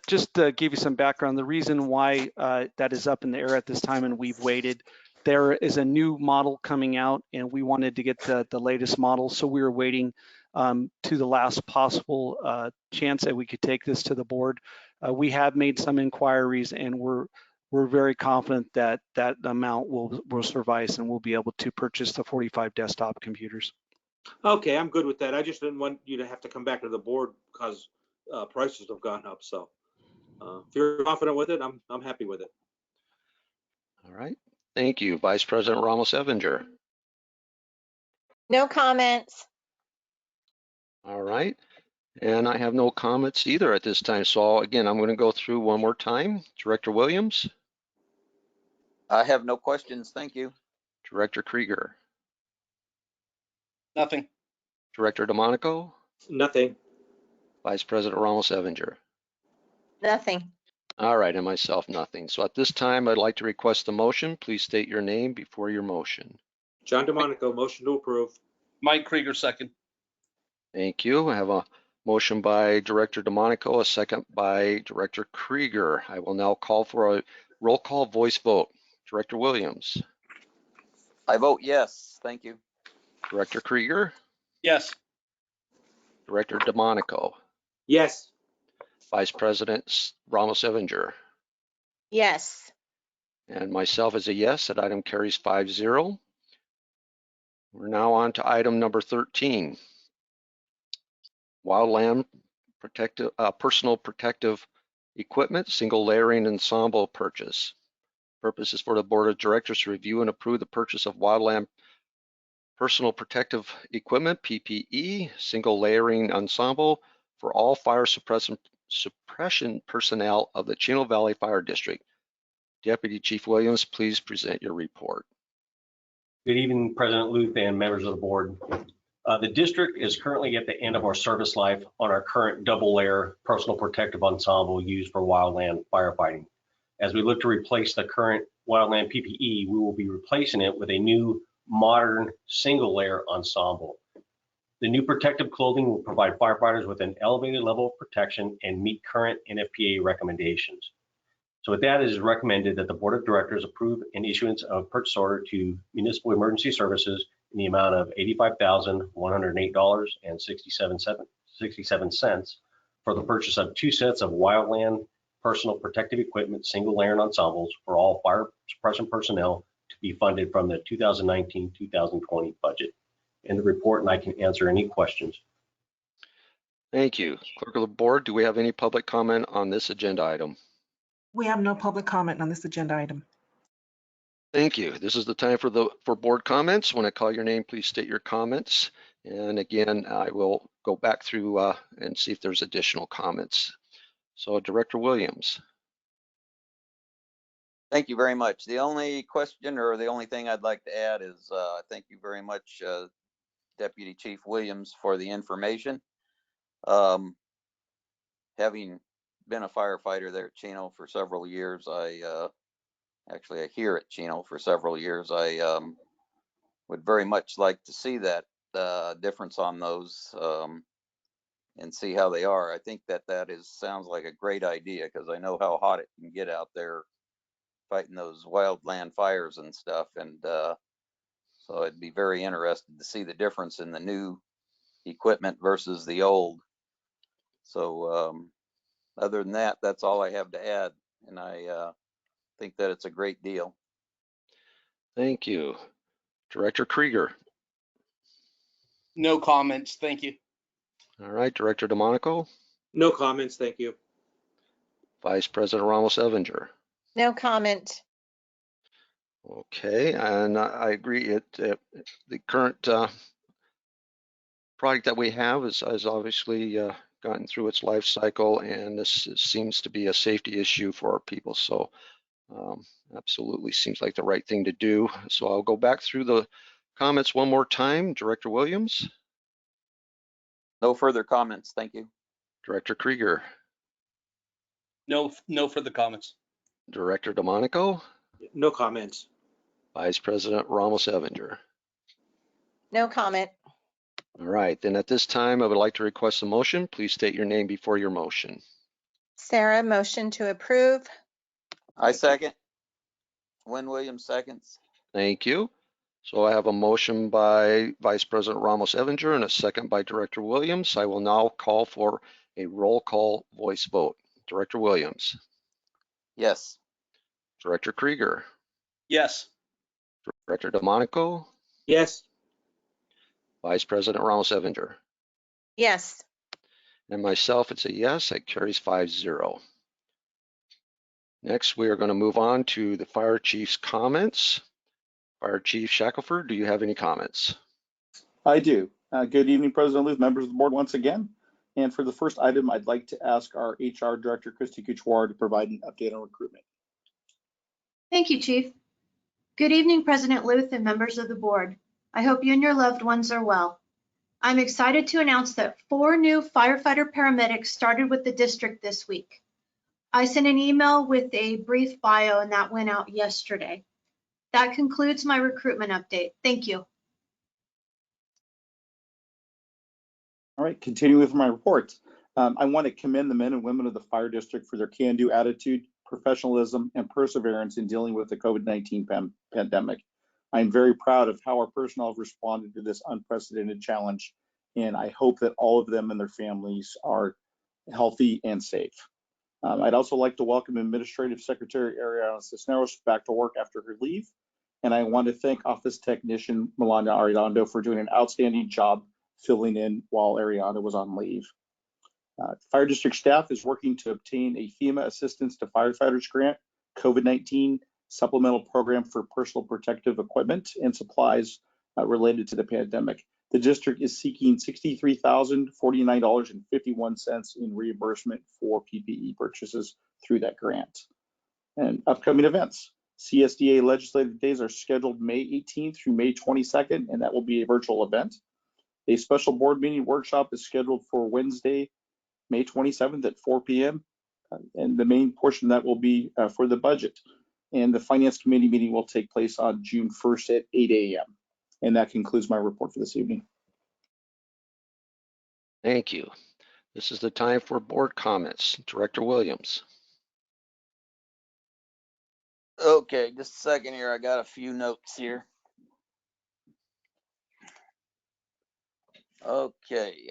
Just to give you some background, the reason why that is up in the air at this time and we've waited, there is a new model coming out and we wanted to get the latest model. So we were waiting to the last possible chance that we could take this to the board. We have made some inquiries and we're very confident that that amount will suffice and we'll be able to purchase the 45 desktop computers. Okay, I'm good with that. I just didn't want you to have to come back to the board because prices have gone up. So if you're confident with it, I'm happy with it. All right. Thank you. Vice President Ramos-Evinger. No comments. All right. And I have no comments either at this time. So again, I'm going to go through one more time. Director Williams. I have no questions. Thank you. Director Krieger. Nothing. Director DeMonico. Nothing. Vice President Ramos-Evinger. Nothing. All right, and myself, nothing. So at this time, I'd like to request a motion. Please state your name before your motion. John DeMonico, motion to approve. Mike Krieger, second. Thank you. I have a motion by Director DeMonico, a second by Director Krieger. I will now call for a roll call voice vote. Director Williams. I vote yes. Thank you. Director Krieger. Yes. Director DeMonico. Yes. Vice President Ramos-Evinger. Yes. And myself is a yes. That item carries 5-0. We're now on to item number 13. Wildland personal protective equipment, single layering ensemble purchase. Purpose is for the Board of Directors to review and approve the purchase of wildland personal protective equipment, PPE, single layering ensemble for all fire suppression personnel of the Chino Valley Fire District. Deputy Chief Williams, please present your report. Good evening, President Luth and members of the board. The district is currently at the end of our service life on our current double layer personal protective ensemble used for wildland firefighting. As we look to replace the current wildland PPE, we will be replacing it with a new modern single layer ensemble. The new protective clothing will provide firefighters with an elevated level of protection and meet current NFPA recommendations. So with that, it is recommended that the Board of Directors approve an issuance of purchase order to Municipal Emergency Services in the amount of $85,108.67 for the purchase of 2 sets of wildland personal protective equipment single layer ensembles for all fire suppression personnel to be funded from the 2019-2020 budget. In the report, and I can answer any questions. Thank you. Clerk of the Board, do we have any public comment on this agenda item? We have no public comment on this agenda item. Thank you. This is the time for board comments. When I call your name, please state your comments. And again, I will go back through and see if there's additional comments. So Director Williams. Thank you very much. The only question or the only thing I'd like to add is thank you very much, Deputy Chief Williams, for the information. Having been a firefighter there at Chino for several years, actually here at Chino for several years, I would very much like to see that difference on those and see how they are. I think that sounds like a great idea because I know how hot it can get out there fighting those wildland fires and stuff. And so I'd be very interested to see the difference in the new equipment versus the old. So other than that, that's all I have to add. And I think that it's a great deal. Thank you. Director Krieger. No comments, thank you. All right, Director DeMonico, No comments, thank you. Vice President Ramos Evinger. No comment. Okay, and I agree. The current product that we have is obviously gotten through its life cycle, and this seems to be a safety issue for our people. So absolutely seems like the right thing to do. So I'll go back through the comments one more time. Director Williams, No further comments, thank you. Director Krieger, No further comments. Director DeMonico, No comments. Vice President Ramos Evinger. No comment. All right, then at this time, I would like to request a motion. Please state your name before your motion. Sarah, motion to approve. I second. Wynn Williams seconds. Thank you. So I have a motion by Vice President Ramos Evinger and a second by Director Williams. I will now call for a roll call voice vote. Director Williams, Yes. Director Krieger, Yes. Director DeMonico, Yes. Vice President Ramos Evinger, Yes. and myself, it's a yes. It carries 5-0. Next, we are going to move on to the Fire Chief's comments. Fire Chief Shackelford, do you have any comments? I do. Good evening, President Luth, members of the board once again. And for the first item, I'd like to ask our HR Director, Christy Couchoir, to provide an update on recruitment. Thank you, Chief. Good evening, President Luth and members of the board. I hope you and your loved ones are well. I'm excited to announce that 4 new firefighter paramedics started with the district this week. I sent an email with a brief bio and that went out yesterday. That concludes my recruitment update. Thank you. All right, continuing with my report. I want to commend the men and women of the fire district for their can-do attitude, professionalism, and perseverance in dealing with the COVID-19 pandemic. I'm very proud of how our personnel have responded to this unprecedented challenge, and I hope that all of them and their families are healthy and safe. I'd also like to welcome Administrative Secretary Ariana Cisneros back to work after her leave, and I want to thank Office Technician Melania Arredondo for doing an outstanding job filling in while Ariana was on leave. Fire district staff is working to obtain a FEMA Assistance to Firefighters Grant COVID-19 supplemental program for personal protective equipment and supplies related to the pandemic. The district is seeking $63,049.51 in reimbursement for PPE purchases through that grant. And upcoming events. CSDA legislative days are scheduled May 18th through May 22nd, and that will be a virtual event. A special board meeting workshop is scheduled for Wednesday, May 27th at 4 p.m. And the main portion of that will be for the budget. And the Finance Committee meeting will take place on June 1st at 8 a.m. And that concludes my report for this evening. Thank you. This is the time for board comments. Director Williams. Okay, just a second here. I got a few notes here. Okay.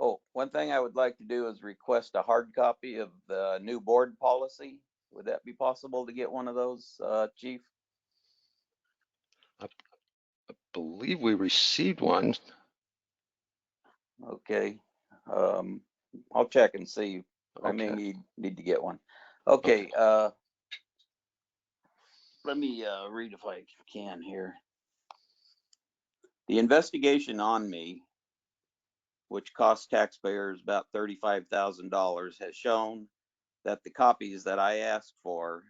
Oh, one thing I would like to do is request a hard copy of the new board policy. Would that be possible to get one of those, Chief? I believe we received one. Okay. I'll check and see. I may need to get one. Okay. Let me read if I can here. The investigation on me, which cost taxpayers about $35,000, has shown that the copies that I asked for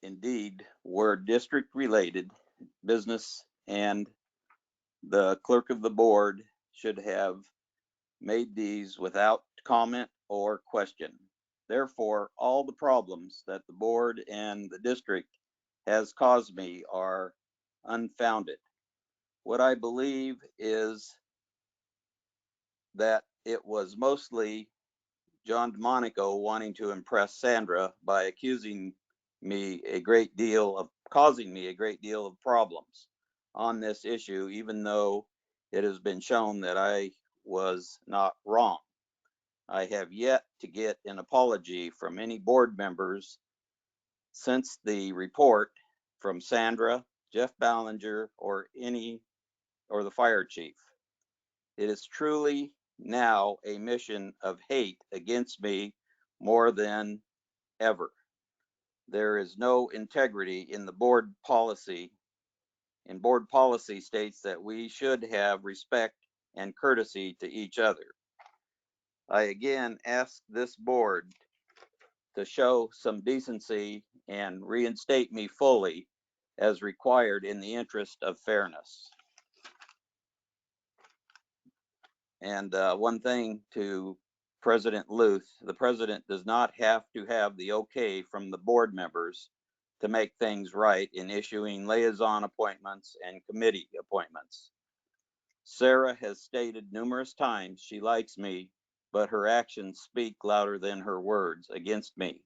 indeed were district related business, and the clerk of the board should have made these without comment or question. Therefore, all the problems that the board and the district has caused me are unfounded. What I believe is that it was mostly John DeMonico wanting to impress Sandra by accusing me causing me a great deal of problems on this issue, even though it has been shown that I was not wrong. I have yet to get an apology from any board members since the report from Sandra, Jeff Ballinger, or the fire chief. It is truly now a mission of hate against me more than ever. There is no integrity in the board policy, and board policy states that we should have respect and courtesy to each other. I again ask this board to show some decency and reinstate me fully as required in the interest of fairness. And one thing to President Luth, the president does not have to have the okay from the board members to make things right in issuing liaison appointments and committee appointments. Sarah has stated numerous times she likes me, but her actions speak louder than her words against me.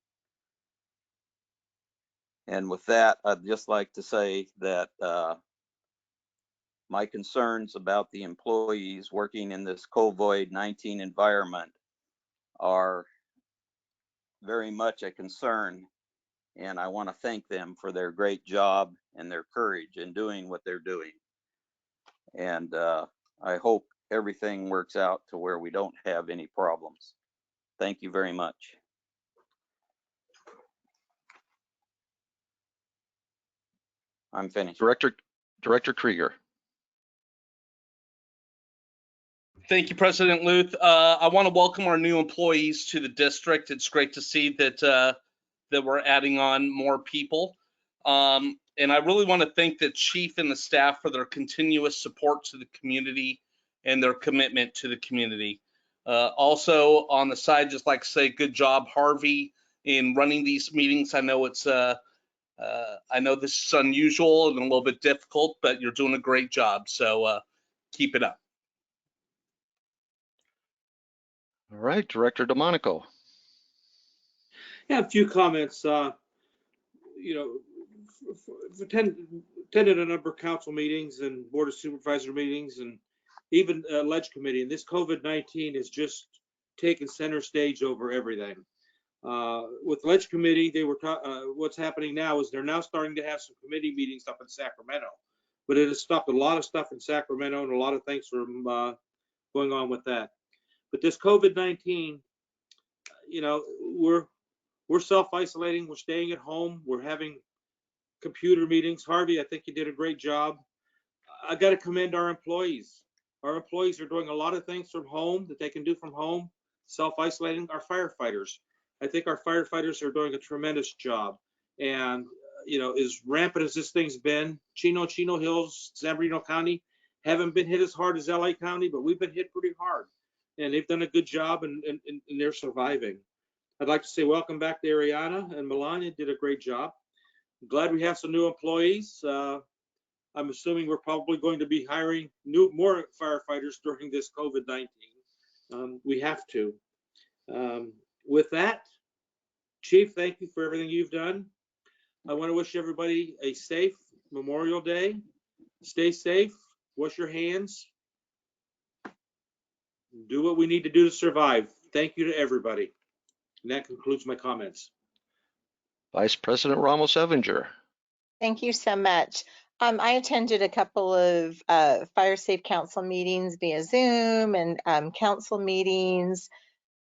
And with that, I'd just like to say that my concerns about the employees working in this COVID-19 environment are very much a concern, and I want to thank them for their great job and their courage in doing what they're doing. And I hope everything works out to where we don't have any problems. Thank you very much. I'm finished. Director Krieger. Thank you, President Luth. I want to welcome our new employees to the district. It's great to see that that we're adding on more people. And I really want to thank the chief and the staff for their continuous support to the community and their commitment to the community. Also on the side, just like to say good job, Harvey, in running these meetings. I know it's I know this is unusual and a little bit difficult, but you're doing a great job. So keep it up. All right, Director DeMonico. Yeah, a few comments. Attended a number of council meetings and board of supervisor meetings and even ledge committee. And this COVID-19 has just taken center stage over everything. With ledge committee, they were what's happening now is they're now starting to have some committee meetings up in Sacramento, but it has stopped a lot of stuff in Sacramento and a lot of things from going on with that. But this COVID-19, we're self-isolating, we're staying at home, we're having computer meetings. Harvey, I think you did a great job. I got to commend our employees. Our employees are doing a lot of things from home that they can do from home, self-isolating. Our firefighters, I think our firefighters are doing a tremendous job. And, as rampant as this thing's been, Chino Hills, San Bernardino County haven't been hit as hard as LA County, but we've been hit pretty hard. And they've done a good job and they're surviving. I'd like to say welcome back to Ariana and Melania, did a great job. I'm glad we have some new employees. I'm assuming we're probably going to be hiring more firefighters during this COVID-19. We have to. With that, Chief, thank you for everything you've done. I want to wish everybody a safe Memorial Day. Stay safe, wash your hands, do what we need to do to survive. Thank you to everybody. And that concludes my comments. Vice President Ramos Evinger. Thank you so much. I attended a couple of Fire Safe Council meetings via Zoom and council meetings.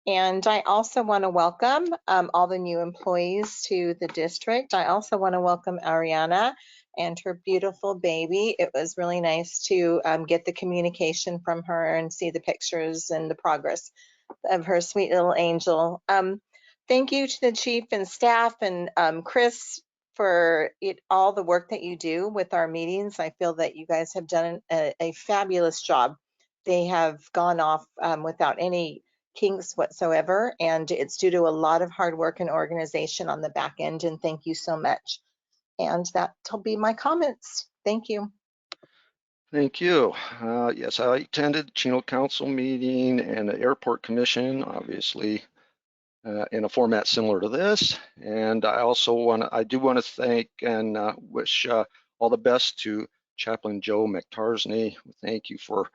And I also want to welcome all the new employees to the district. I also want to welcome Ariana and her beautiful baby. It was really nice to get the communication from her and see the pictures and the progress of her sweet little angel. Thank you to the chief and staff and Chris for all the work that you do with our meetings. I feel that you guys have done a fabulous job. They have gone off without any kinks whatsoever, and it's due to a lot of hard work and organization on the back end, and thank you so much. And that'll be my comments. Thank you. Thank you. Yes, I attended Chino Council meeting and the Airport Commission, obviously in a format similar to this. And I do want to thank and wish all the best to Chaplain Joe McTarsney. Thank you for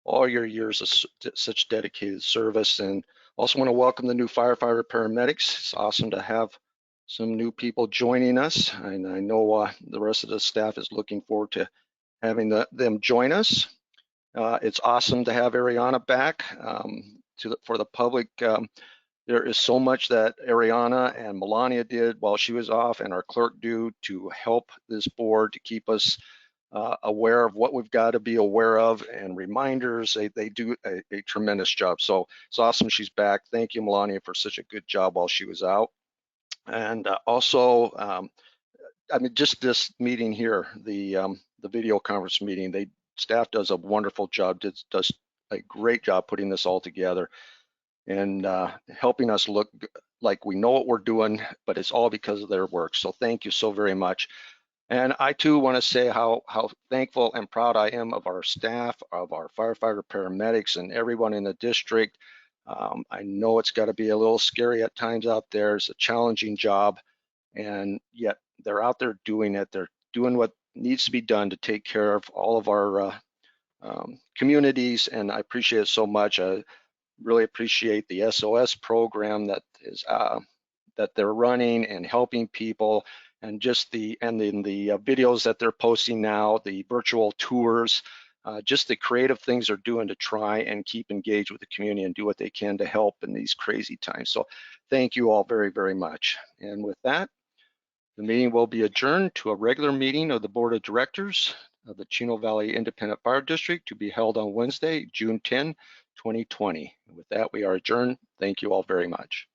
all your years of such dedicated service. And also want to welcome the new firefighter paramedics. It's awesome to have some new people joining us, and I know the rest of the staff is looking forward to having them join us. It's awesome to have Ariana back for the public. There is so much that Ariana and Melania did while she was off, and our clerk do to help this board to keep us aware of what we've got to be aware of and reminders. They do a tremendous job. So it's awesome she's back. Thank you, Melania, for such a good job while she was out. And also, I mean, just this meeting here, the video conference meeting, staff does a wonderful job, does a great job putting this all together and helping us look like we know what we're doing, but it's all because of their work. So thank you so very much. And I too want to say how thankful and proud I am of our staff, of our firefighter paramedics, and everyone in the district. I know it's got to be a little scary at times out there. It's a challenging job, and yet they're out there doing it. They're doing what needs to be done to take care of all of our communities, and I appreciate it so much. I really appreciate the SOS program that they're running and helping people, and just the videos that they're posting now, the virtual tours, just the creative things they're doing to try and keep engaged with the community and do what they can to help in these crazy times. So thank you all very, very much. And with that, the meeting will be adjourned to a regular meeting of the Board of Directors of the Chino Valley Independent Fire District to be held on Wednesday, June 10, 2020. With that, we are adjourned. Thank you all very much.